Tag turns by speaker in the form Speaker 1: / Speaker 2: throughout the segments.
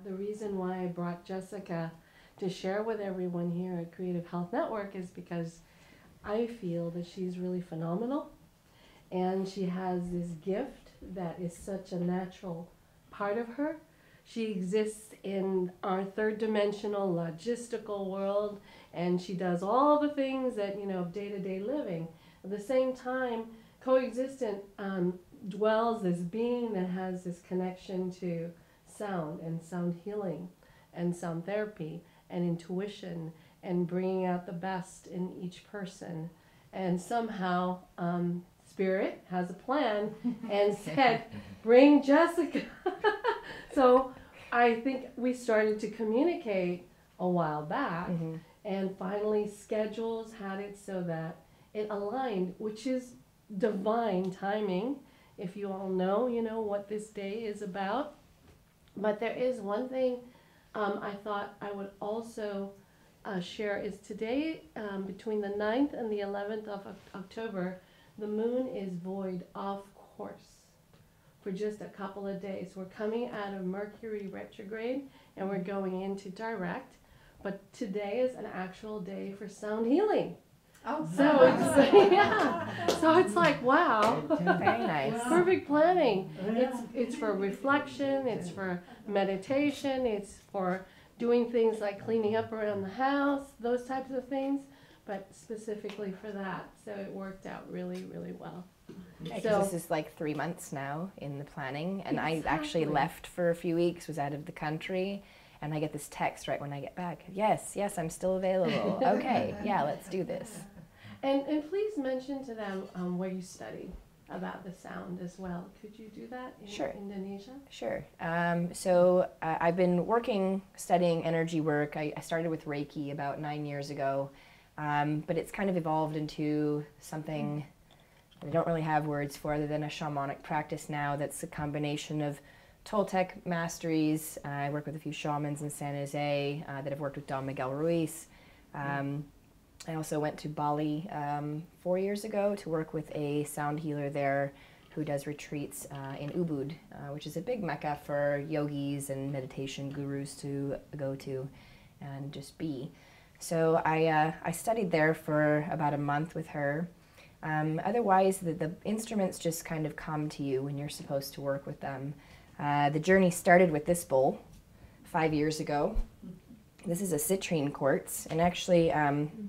Speaker 1: The reason why I brought Jessica to share with everyone here at Creative Health Network is because I feel that she's really phenomenal, and she has this gift that is such a natural part of her. She exists in our third dimensional logistical world, and she does all the things that, of day-to-day living. At the same time, coexistent dwells this being that has this connection to sound and sound healing and sound therapy and intuition and bringing out the best in each person. And somehow Spirit has a plan and said, bring Jessica. So I think we started to communicate a while back, and finally schedules had it so that it aligned, which is divine timing. If you all know, what this day is about. But there is one thing I thought I would also share is today, between the 9th and the 11th of October, the moon is void off course for just a couple of days. We're coming out of Mercury retrograde and we're going into direct, but today is an actual day for sound healing. Oh, so it's like, wow.
Speaker 2: Very nice.
Speaker 1: Perfect planning. It's for reflection, it's for meditation, it's for doing things like cleaning up around the house, those types of things, but specifically for that. So it worked out really, really well.
Speaker 2: So this is like 3 months now in the planning, and
Speaker 1: exactly.
Speaker 2: I actually left for a few weeks, was out of the country, and I get this text right when I get back. Yes, I'm still available. Okay, yeah, let's do this.
Speaker 1: And please mention to them where you studied about the sound as well. Could you do that in Indonesia?
Speaker 2: Sure. So I've been studying energy work. I started with Reiki about 9 years ago, but it's kind of evolved into something I don't really have words for other than a shamanic practice now that's a combination of Toltec masteries. I work with a few shamans in San Jose that have worked with Don Miguel Ruiz. I also went to Bali 4 years ago to work with a sound healer there who does retreats in Ubud, which is a big mecca for yogis and meditation gurus to go to and just be. So I studied there for about a month with her. Otherwise, the instruments just kind of come to you when you're supposed to work with them. The journey started with this bowl 5 years ago. This is a citrine quartz, and actually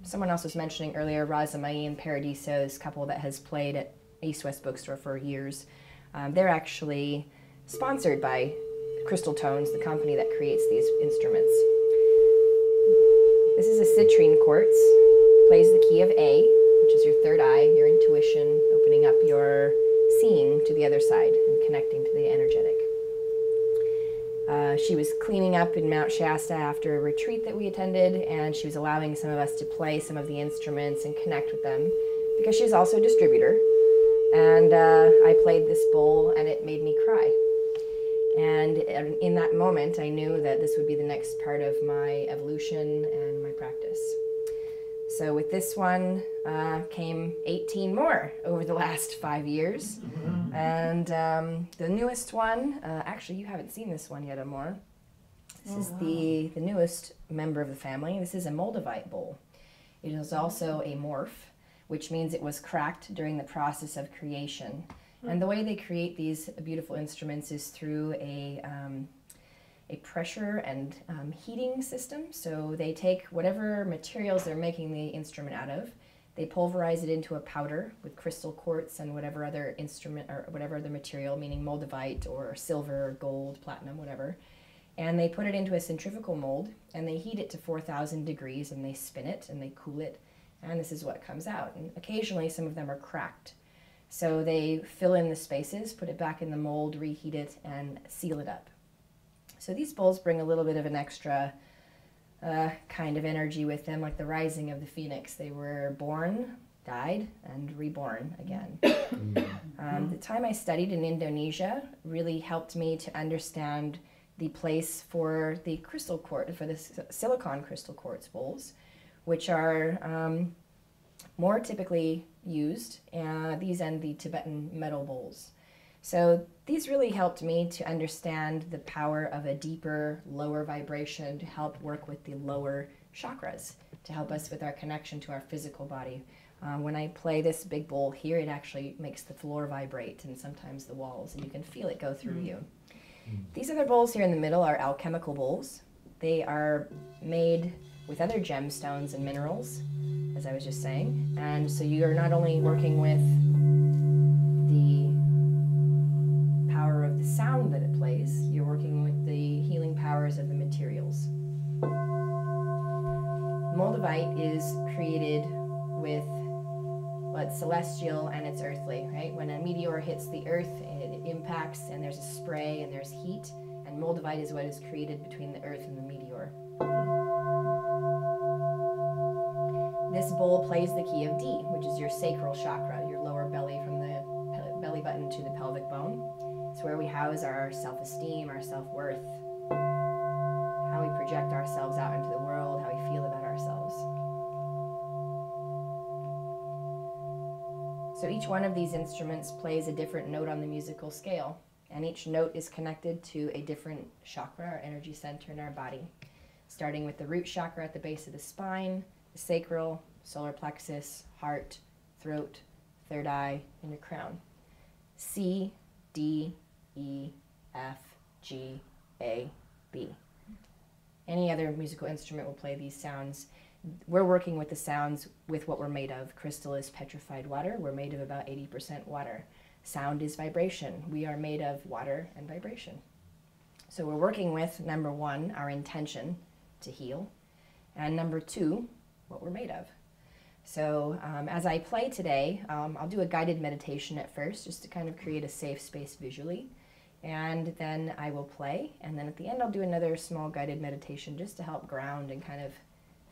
Speaker 2: someone else was mentioning earlier, Razamai and Paradiso's couple that has played at East West Bookstore for years. They're actually sponsored by Crystal Tones, the company that creates these instruments. This is a citrine quartz. It plays the key of A, which is your third eye, your intuition, opening up your seeing to the other side and connecting to the energetic. She was cleaning up in Mount Shasta after a retreat that we attended, and she was allowing some of us to play some of the instruments and connect with them because she's also a distributor. And I played this bowl and it made me cry. And in that moment, I knew that this would be the next part of my evolution and my practice. So with this one came 18 more over the last 5 years. And the newest one, actually you haven't seen this one yet, Amor. This is the newest member of the family. This is a Moldavite bowl. It is also a morph, which means it was cracked during the process of creation. And the way they create these beautiful instruments is through a pressure and heating system. So they take whatever materials they're making the instrument out of, they pulverize it into a powder with crystal quartz and whatever other instrument or whatever other material, meaning moldavite or silver, gold, platinum, whatever. And they put it into a centrifugal mold and they heat it to 4,000 degrees and they spin it and they cool it. And this is what comes out. And occasionally some of them are cracked. So they fill in the spaces, put it back in the mold, reheat it, and seal it up. So these bowls bring a little bit of an extra kind of energy with them, like the rising of the phoenix. They were born, died, and reborn again. The time I studied in Indonesia really helped me to understand the place for the crystal quartz, for the silicon crystal quartz bowls, which are more typically used, these and the Tibetan metal bowls. So these really helped me to understand the power of a deeper, lower vibration to help work with the lower chakras, to help us with our connection to our physical body. When I play this big bowl here, it actually makes the floor vibrate and sometimes the walls, and you can feel it go through you. These other bowls here in the middle are alchemical bowls. They are made with other gemstones and minerals, as I was just saying. And so you're not only working with the power of the sound that it plays, you're working with the healing powers of the materials. Moldavite is created with what's celestial and it's earthly, right? When a meteor hits the earth, it impacts and there's a spray and there's heat, and moldavite is what is created between the earth and the meteor. This bowl plays the key of D, which is your sacral chakra, your lower belly from the belly button to the pelvic bone. It's where we house our self-esteem, our self-worth, how we project ourselves out into the world, how we feel about ourselves. So each one of these instruments plays a different note on the musical scale, and each note is connected to a different chakra or energy center in our body, starting with the root chakra at the base of the spine, the sacral, solar plexus, heart, throat, third eye, and your crown. C, D, E, F, G, A, B. Any other musical instrument will play these sounds. We're working with the sounds with what we're made of. Crystal is petrified water. We're made of about 80% water. Sound is vibration. We are made of water and vibration. So we're working with, number one, our intention to heal, and number two, what we're made of. So as I play today, I'll do a guided meditation at first, just to kind of create a safe space visually. And then I will play, and then at the end I'll do another small guided meditation just to help ground and kind of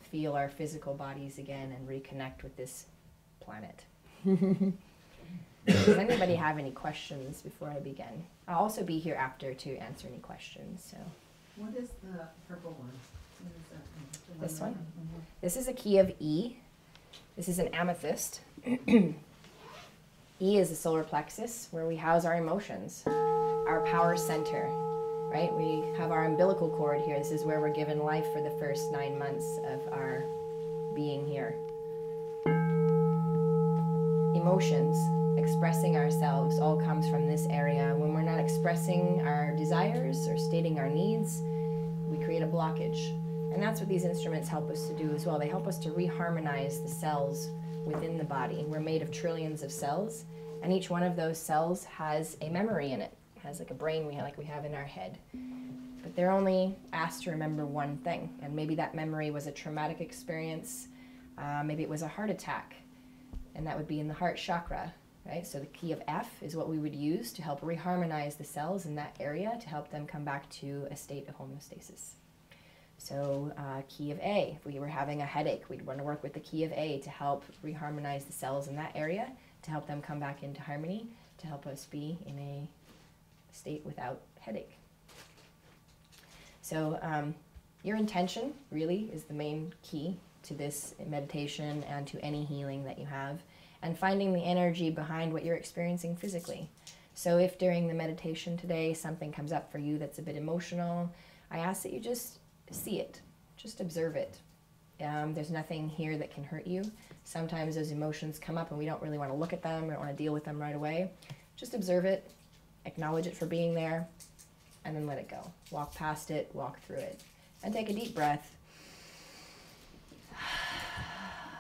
Speaker 2: feel our physical bodies again and reconnect with this planet. Does anybody have any questions before I begin? I'll also be here after to answer any questions. So,
Speaker 3: what is the purple one? What is that one?
Speaker 2: This one?
Speaker 3: Mm-hmm.
Speaker 2: This is a key of E. This is an amethyst. E is the solar plexus, where we house our emotions, our power center, right? We have our umbilical cord here. This is where we're given life for the first 9 months of our being here. Emotions, expressing ourselves, all comes from this area. When we're not expressing our desires or stating our needs, we create a blockage. And that's what these instruments help us to do as well. They help us to reharmonize the cells within the body. We're made of trillions of cells, and each one of those cells has a memory in it. It has like a brain like we have in our head. But they're only asked to remember one thing, and maybe that memory was a traumatic experience, maybe it was a heart attack, and that would be in the heart chakra, right? So the key of F is what we would use to help reharmonize the cells in that area to help them come back to a state of homeostasis. So key of A, if we were having a headache, we'd want to work with the key of A to help reharmonize the cells in that area, to help them come back into harmony, to help us be in a state without headache. So your intention really is the main key to this meditation and to any healing that you have, and finding the energy behind what you're experiencing physically. So if during the meditation today something comes up for you that's a bit emotional, I ask that you just see it, just observe it. There's nothing here that can hurt you. Sometimes those emotions come up and we don't really want to look at them, we don't want to deal with them right away. Just observe it, acknowledge it for being there, and then let it go. Walk past it, walk through it, and take a deep breath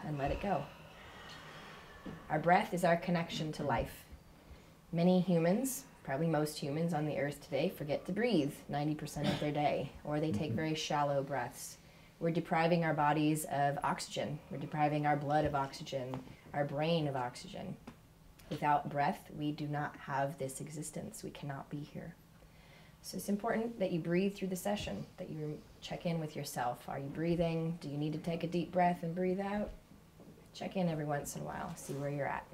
Speaker 2: and let it go. Our breath is our connection to life. Many humans, probably most humans on the earth today, forget to breathe 90% of their day, or they take very shallow breaths. We're depriving our bodies of oxygen. We're depriving our blood of oxygen, our brain of oxygen. Without breath, we do not have this existence. We cannot be here. So it's important that you breathe through the session, that you check in with yourself. Are you breathing? Do you need to take a deep breath and breathe out? Check in every once in a while, see where you're at.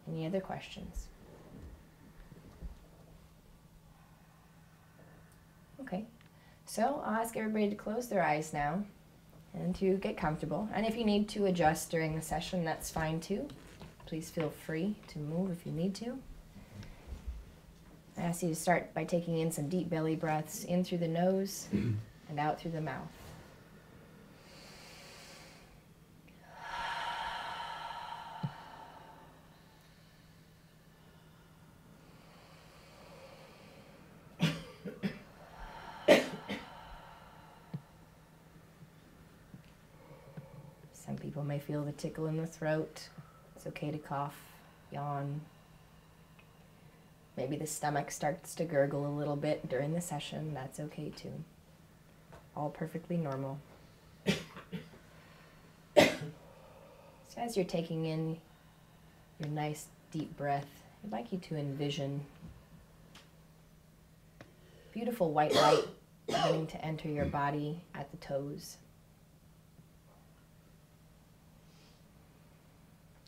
Speaker 2: Any other questions? Okay, so I'll ask everybody to close their eyes now and to get comfortable. And if you need to adjust during the session, that's fine too. Please feel free to move if you need to. I ask you to start by taking in some deep belly breaths in through the nose and out through the mouth. Some people may feel the tickle in the throat. It's okay to cough, yawn. Maybe the stomach starts to gurgle a little bit during the session. That's okay too. All perfectly normal. So as you're taking in your nice deep breath, I'd like you to envision beautiful white light beginning to enter your body at the toes.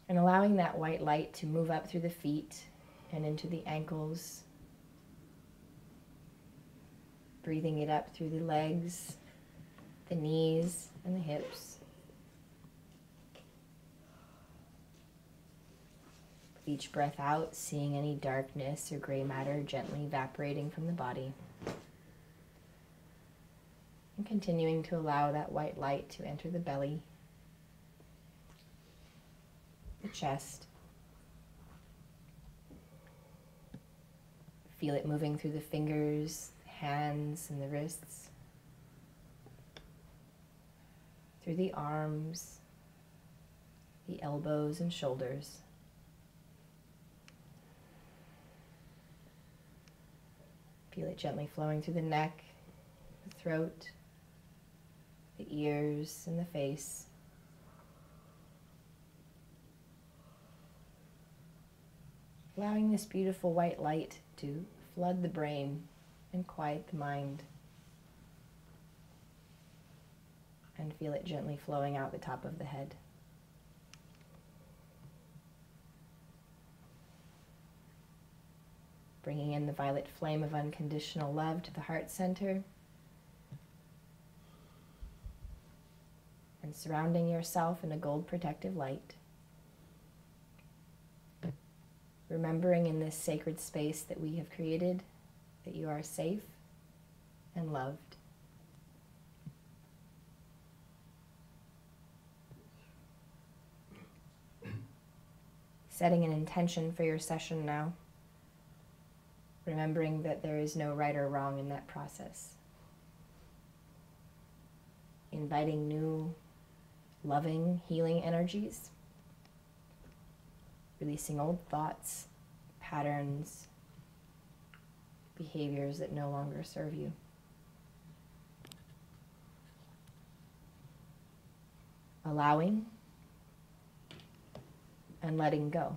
Speaker 2: And allowing that white light to move up through the feet and into the ankles. Breathing it up through the legs, the knees, and the hips. With each breath out, seeing any darkness or gray matter gently evaporating from the body. And continuing to allow that white light to enter the belly, the chest. Feel it moving through the fingers, hands, and the wrists, through the arms, the elbows and shoulders. Feel it gently flowing through the neck, the throat, the ears, and the face. Allowing this beautiful white light to flood the brain and quiet the mind. And feel it gently flowing out the top of the head. Bringing in the violet flame of unconditional love to the heart center. And surrounding yourself in a gold protective light. Remembering in this sacred space that we have created that you are safe and loved. Setting an intention for your session now. Remembering that there is no right or wrong in that process. Inviting new, loving, healing energies. Releasing old thoughts, patterns, behaviors that no longer serve you. Allowing and letting go.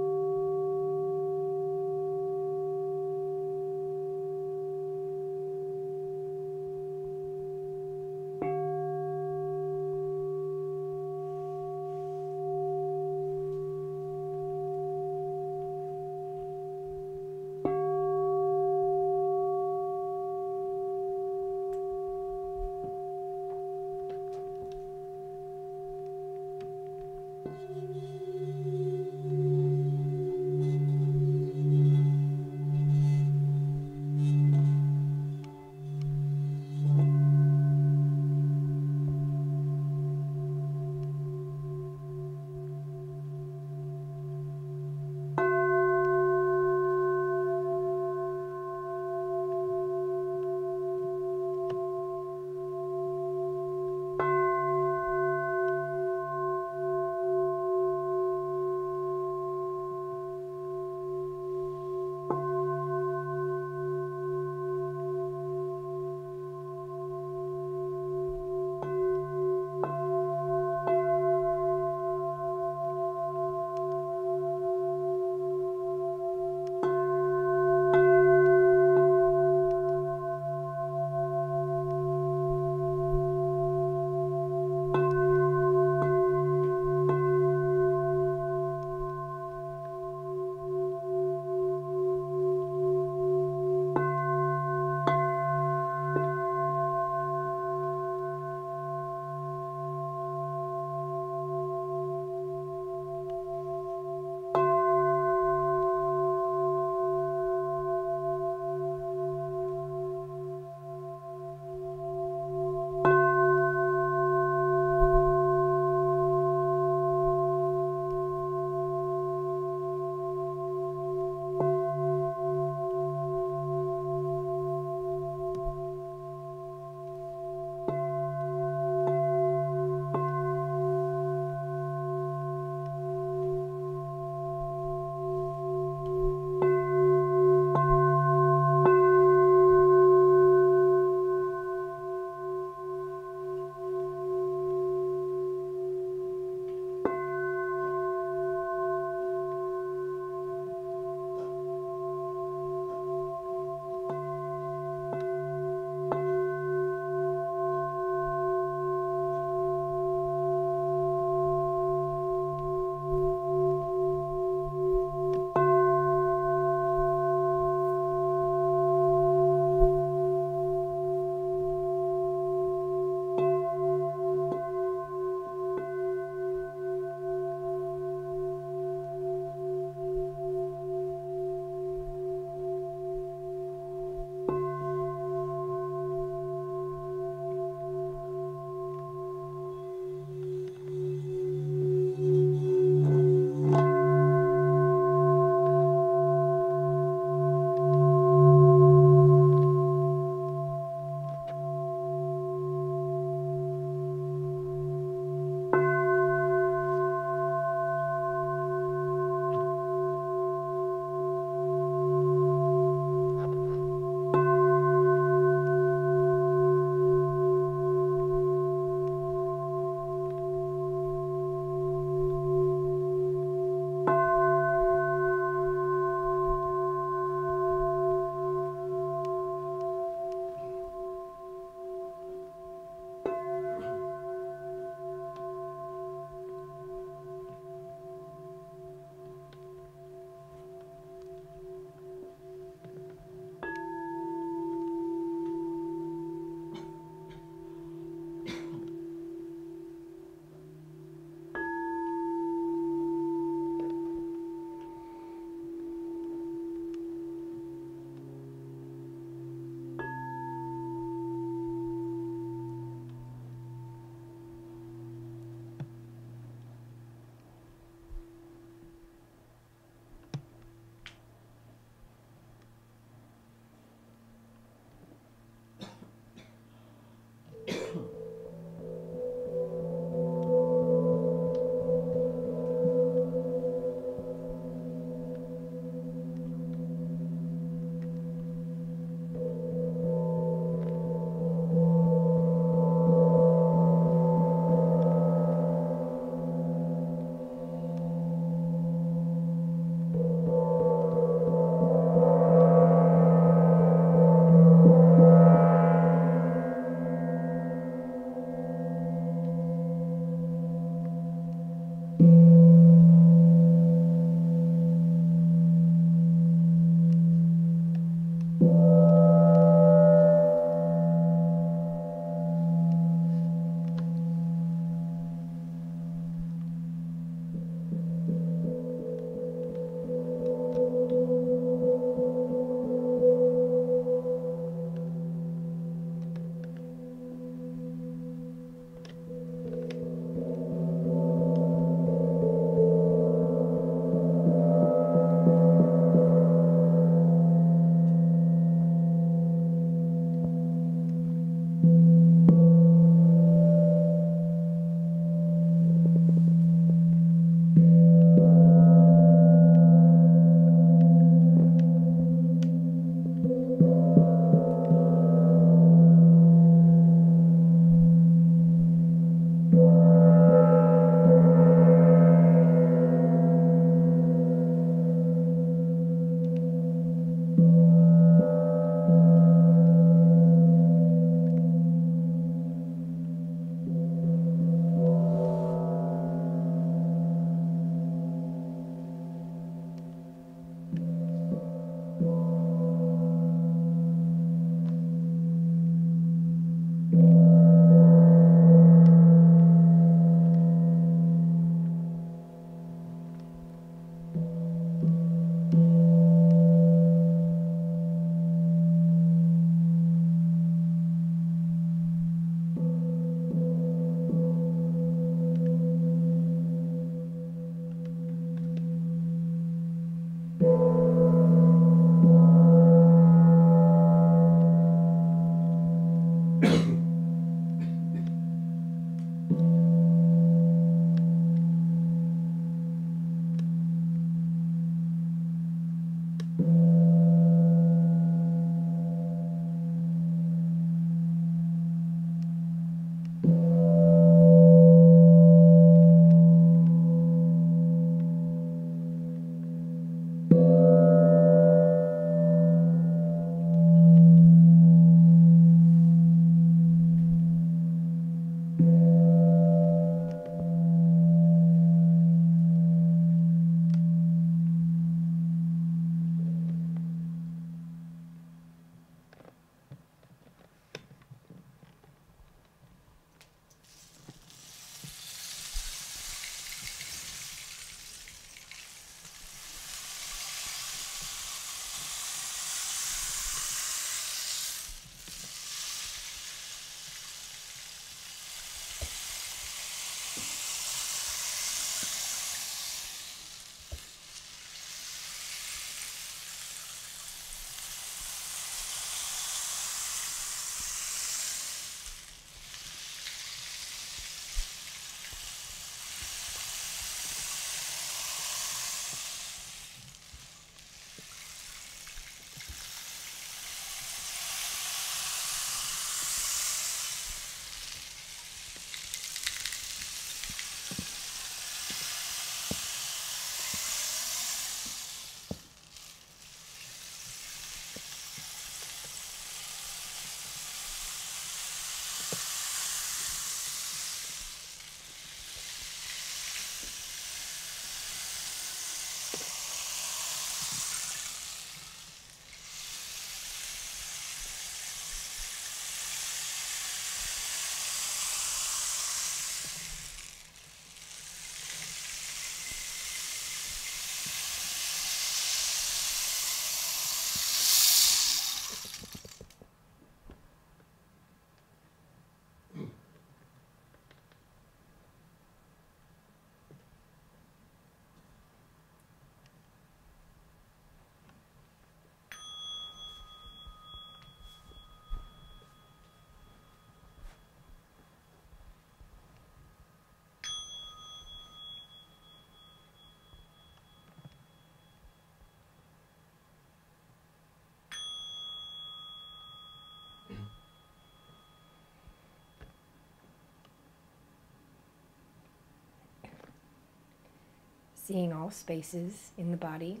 Speaker 2: Seeing all spaces in the body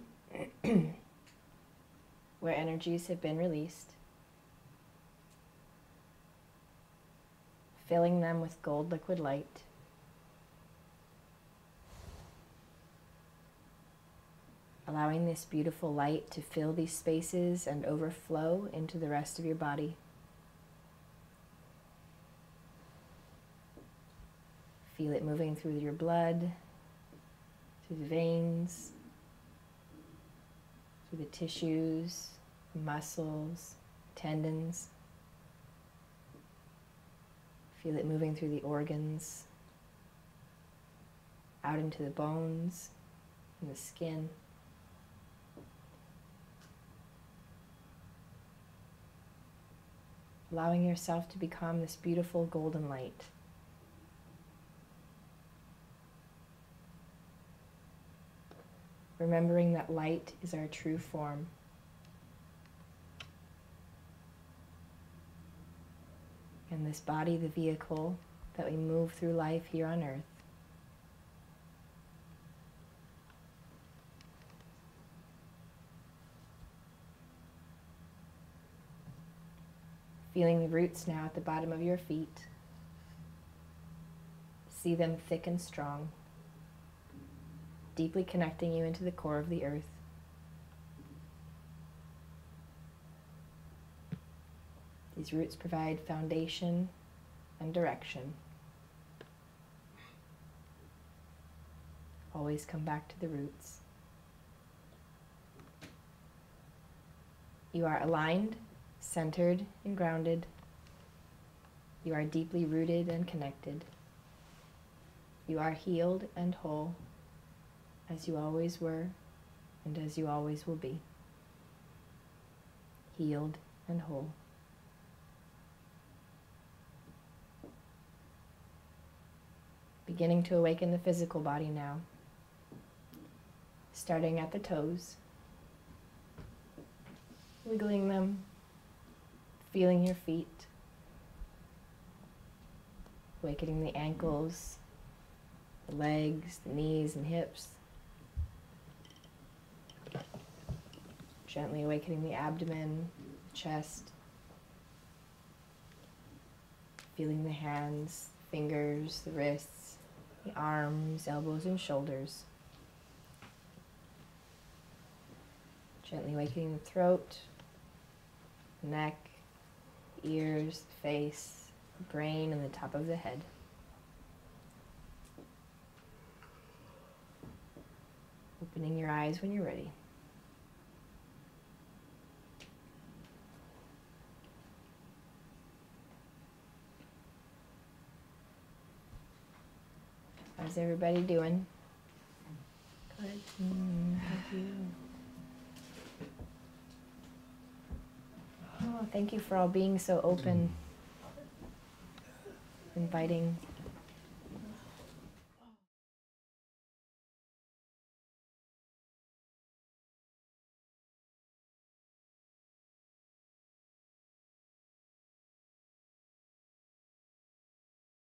Speaker 2: where energies have been released, filling them with gold liquid light, allowing this beautiful light to fill these spaces and overflow into the rest of your body. Feel it moving through your blood, through the veins, through the tissues, muscles, tendons. Feel it moving through the organs, out into the bones and the skin. Allowing yourself to become this beautiful golden light. Remembering that light is our true form. And this body, the vehicle that we move through life here on earth. Feeling the roots now at the bottom of your feet. See them thick and strong, deeply connecting you into the core of the earth. These roots provide foundation and direction. Always come back to the roots. You are aligned, centered, and grounded. You are deeply rooted and connected. You are healed and whole, as you always were and as you always will be. Healed and whole. Beginning to awaken the physical body now, starting at the toes, wiggling them, feeling your feet, awakening the ankles, the legs, the knees and hips, gently awakening the abdomen, the chest, feeling the hands, fingers, the wrists, the arms, elbows, and shoulders. Gently awakening the throat, the neck, the ears, the face, the brain, and the top of the head. Opening your eyes when you're ready. How's everybody doing?
Speaker 1: Good.
Speaker 2: Thank you. Oh, thank you for all being so open, inviting